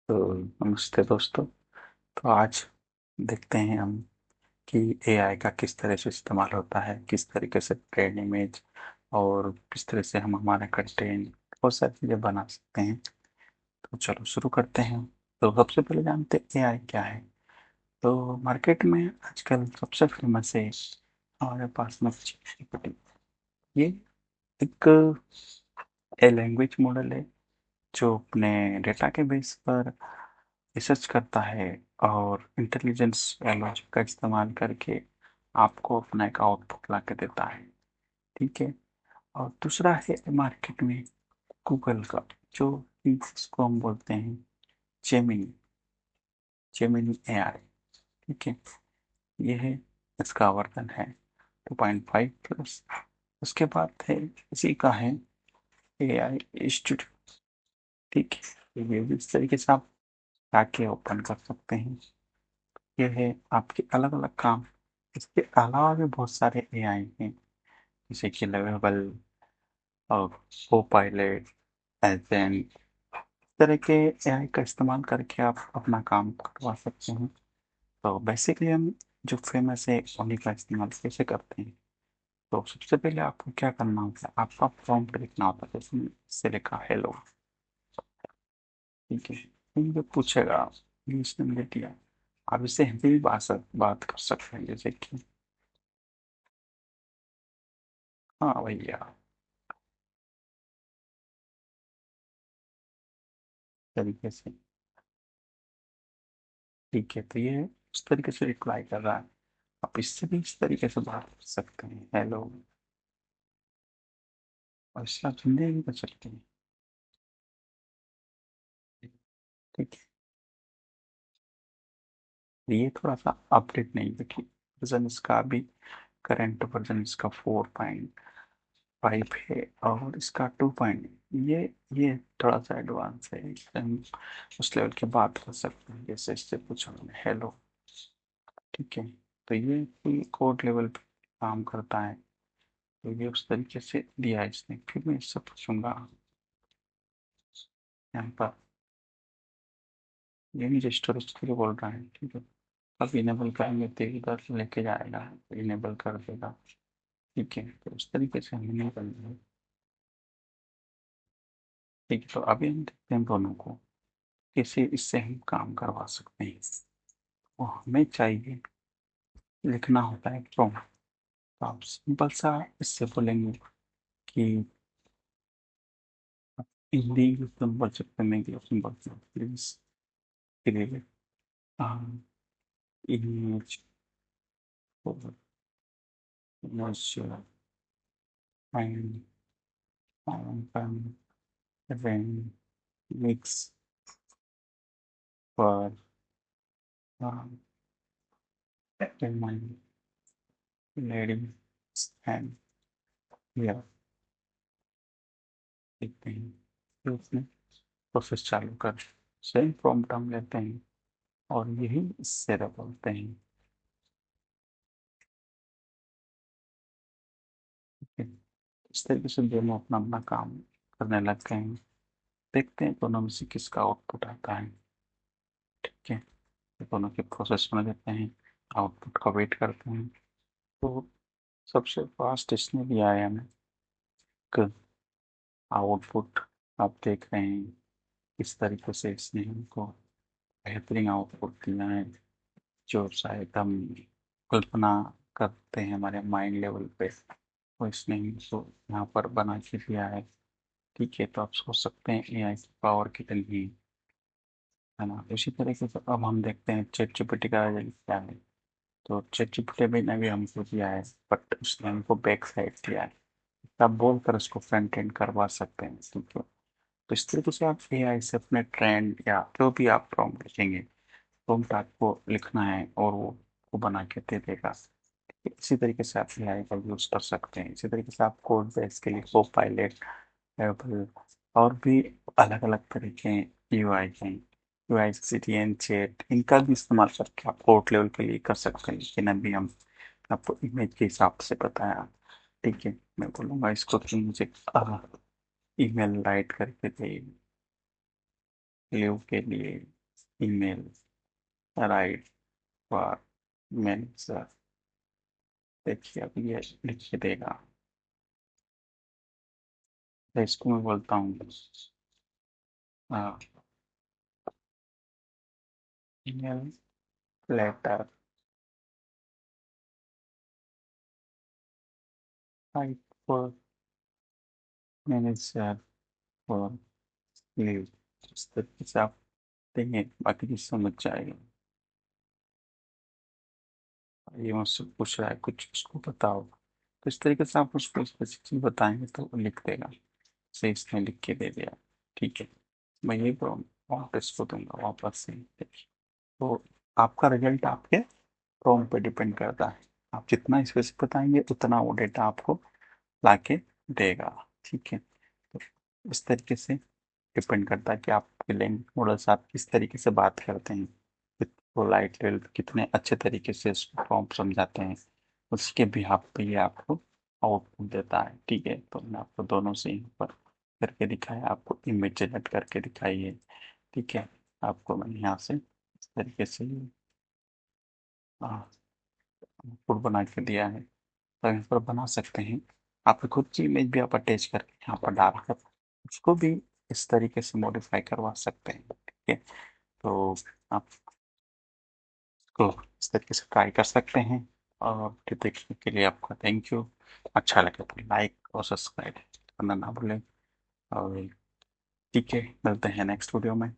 तो नमस्ते दोस्तों। तो आज देखते हैं हम कि एआई का किस तरह से इस्तेमाल होता है, किस तरीके से ट्रेंड इमेज और किस तरह से हम हमारा कंटेंट बहुत सारी चीज़ें बना सकते हैं। तो चलो शुरू करते हैं। तो सबसे पहले जानते हैं एआई क्या है। तो मार्केट में आजकल सबसे फेमस है हमारे पास में ChatGPT। ये एक लैंग्वेज मॉडल है जो अपने डेटा के बेस पर रिसर्च करता है और इंटेलिजेंस या लॉजिक का इस्तेमाल करके आपको अपना एक आउटपुट ला के देता है। ठीक है। और दूसरा है मार्केट में गूगल का, जो कि इसको हम बोलते हैं जेमिनी, जेमिनी एआई। ठीक है। ये है, इसका वर्जन है 2.5 प्लस। उसके बाद है, इसी का है एआई स्टूडियो। ठीक है। ये भी इस तरीके से आप जाके ओपन कर सकते हैं। ये है आपके अलग अलग काम। इसके अलावा भी बहुत सारे एआई हैं, जैसे कि लेवेबल और को पायलट, एजेंट। इस तरह के एआई का इस्तेमाल करके आप अपना काम करवा सकते हैं। तो बेसिकली हम जो फेमस है उन्हीं का इस्तेमाल कैसे करते हैं। तो सबसे पहले आपको क्या करना होता है, आपका प्रॉम्प्ट लिखना होता है। जैसे मैंने इससे लिखा हेलो। ठीक है। तो मुझे पूछेगा, इंग्लिश में मुझे दिया। आप इससे हिंदी भी बात कर सकते हैं, जैसे कि हाँ भैया, तरीके से। ठीक है। तो ये उस तरीके से रिप्लाई कर रहा है। आप इससे भी इस तरीके से बात कर सकते हैं, हेलो। और इससे आप हिंदी भी कर सकते हैं। ठीक है। ये थोड़ा सा अपडेट नहीं है कि वर्जन इसका अभी करंट वर्जन इसका 4.5 है और इसका 2 ये थोड़ा सा एडवांस है। इससे हम उस लेवल की बात कर सकते हैं, जैसे इससे पूछा मैंने हेलो। ठीक है। तो ये कोई कोड लेवल पे काम करता है। तो ये उस तरीके से दिया है इसने। फिर मैं इससे पूछूंगा यहाँ पर, ये मुझे स्टोरेज के लिए बोल रहा है। ठीक है। अब इनेबल करेंगे तो इधर लेके जाएगा, इनेबल कर देगा। ठीक है। तो उस तरीके से हम इनेबल करेंगे। ठीक है। तो अभी हम देखते हैं दोनों को कैसे इससे हम काम करवा सकते हैं। वो हमें चाहिए, लिखना होता है प्रॉम्प्ट। तो आप सिंपल सा इससे बोलेंगे कि हिंदी एकदम बोल सकते हैं, इंग्लिश में बोल सकते हैं, please create image for moisture and rain mix for my lady and here. देखते हैं। तो उसने प्रोसेस चालू कर, सेम प्रॉम्प्ट हम लेते हैं और यही इससे बोलते हैं। ठीक है। इस तरीके से दोनों अपना अपना काम करने लग गए हैं। देखते हैं दोनों में से किसका आउटपुट आता है। ठीक है। तो दोनों के प्रोसेस में देते हैं, आउटपुट का वेट करते हैं। तो सबसे फास्ट इसने दिया है हमें आउटपुट। आप देख रहे हैं किस तरीके से इसने हमको बेहतरीन आउटपुट दिया है, जो शायद हम कल्पना करते हैं हमारे माइंड लेवल पे, वो इसने हमको यहाँ पर बना के दिया है। ठीक है। तो आप सोच सकते हैं एआई की पावर कितनी है ना। उसी तरीके से अब हम देखते हैं चैट जीपीटी का रिजल्ट क्या है। तो चैट जीपीटी भी ने भी हमको दिया है, बट उसने हमको बैक साइड दिया है। आप बोल कर उसको फ्रंट एंड करवा सकते हैं। ठीक है। तो इस तरीके से आप एआई से अपने ट्रेंड या जो भी आप प्रॉम्प्ट लिखेंगे, प्रॉम्प्ट आपको लिखना है और वो बना के दे देगा। इसी तरीके से आप एआई का यूज कर सकते हैं। इसी तरीके से आप कोड बेस के लिए कोपायलट, एबल और भी अलग अलग तरीके यूआई हैं। यूआई सिटीएन चैट, इनका भी इस्तेमाल करके आप कोड लेवल के लिए कर सकते हैं, लेकिन अभी हम आपको इमेज के हिसाब से बताया। ठीक है। मैं बोलूँगा इसको कि मुझे ईमेल राइट करके दे लिव के लिए। Email right for manager. देखिए अब ये लिख के देगा। तो इसको मैं बोलता हूँ email letter write for manager for leave. इस तरीके से आप देंगे, बाकी चीज समझ जाएगा। ये मुझसे पूछ रहा है कुछ, उसको बताओ, तो इस तरीके से आप उसको स्पेसिफिक चीज बताएंगे तो वो लिख देगा। से इसने लिख के दे दिया। ठीक है, मैं ये प्रॉम्प्ट इसको दूंगा वापस से। देखिए, तो आपका रिजल्ट आपके प्रॉम्प्ट पे डिपेंड करता है। आप जितना स्पेसिफिक बताएंगे उतना वो डेटा आपको लाके देगा। ठीक है, तो इस तरीके से डिपेंड करता है कि आपके लैंग्वेज मॉडल से आप किस तरीके से बात करते हैं, पोलाइट कितने अच्छे तरीके से उसको प्रॉम्प्ट समझाते हैं, उसके बिहाफ पे ये आपको आउटपुट देता है। ठीक है, तो मैं आपको दोनों से यहाँ पर करके दिखाया, आपको इमेज जनरेट करके दिखाई है। ठीक है, आपको मैंने यहाँ से इस तरीके से आउटपुट बना के दिया है। तो यहाँ पर बना सकते हैं, आप खुद की इमेज भी आप अटैच करके यहाँ पर डालकर उसको भी इस तरीके से मॉडिफाई करवा सकते हैं। ठीक है, तो आप इसको इस तरीके से ट्राई कर सकते हैं। और वीडियो देखने के लिए आपका थैंक यू। अच्छा लगे तो लाइक और सब्सक्राइब करना ना भूलें। और ठीक है, मिलते हैं नेक्स्ट वीडियो में।